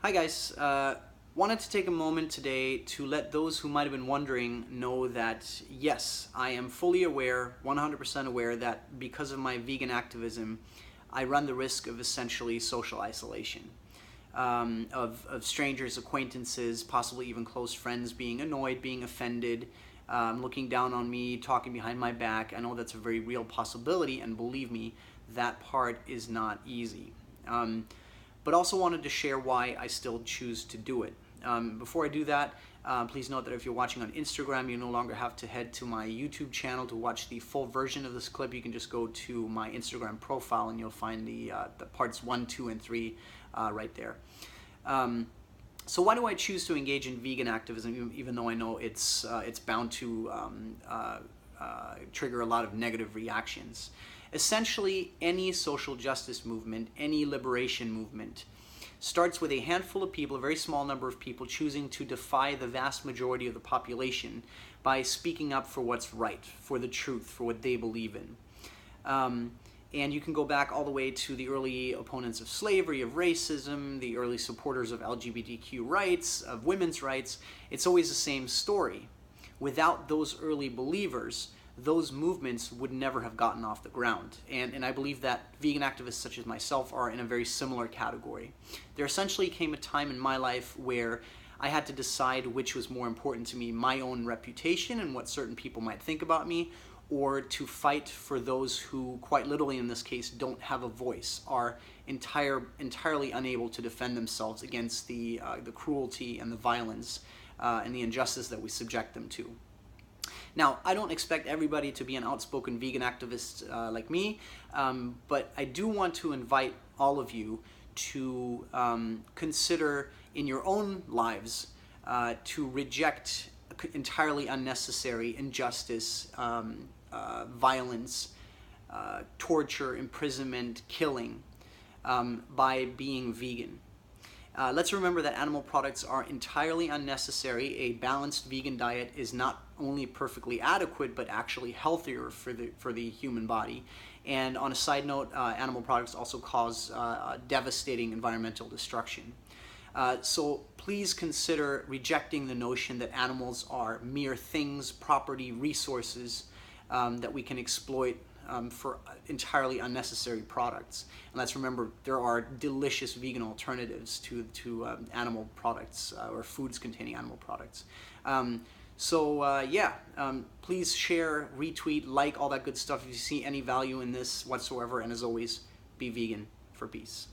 Hi guys, wanted to take a moment today to let those who might have been wondering know that yes, I am fully aware, 100% aware that because of my vegan activism, I run the risk of essentially social isolation. Of strangers, acquaintances, possibly even close friends being annoyed, being offended, looking down on me, talking behind my back. I know that's a very real possibility, and believe me, that part is not easy. But also wanted to share why I still choose to do it. Before I do that, please note that if you're watching on Instagram, you no longer have to head to my YouTube channel to watch the full version of this clip. You can just go to my Instagram profile and you'll find the parts 1, 2, and 3 right there. So why do I choose to engage in vegan activism, even though I know it's bound to trigger a lot of negative reactions? Essentially, any social justice movement, any liberation movement, starts with a handful of people, a very small number of people, choosing to defy the vast majority of the population by speaking up for what's right, for the truth, for what they believe in. And you can go back all the way to the early opponents of slavery, of racism, the early supporters of LGBTQ rights, of women's rights. It's always the same story. Without those early believers, those movements would never have gotten off the ground. And I believe that vegan activists such as myself are in a very similar category. There essentially came a time in my life where I had to decide which was more important to me, my own reputation and what certain people might think about me, or to fight for those who, quite literally in this case, don't have a voice, are entirely unable to defend themselves against the cruelty and the violence and the injustice that we subject them to. Now, I don't expect everybody to be an outspoken vegan activist like me, but I do want to invite all of you to consider in your own lives to reject entirely unnecessary injustice, violence, torture, imprisonment, killing by being vegan. Let's remember that animal products are entirely unnecessary. A balanced vegan diet is not only perfectly adequate, but actually healthier for the human body. And on a side note, animal products also cause devastating environmental destruction. So please consider rejecting the notion that animals are mere things, property, resources that we can exploit for entirely unnecessary products. And let's remember, there are delicious vegan alternatives to animal products or foods containing animal products. Please share, retweet, like, all that good stuff if you see any value in this whatsoever. And as always, be vegan for peace.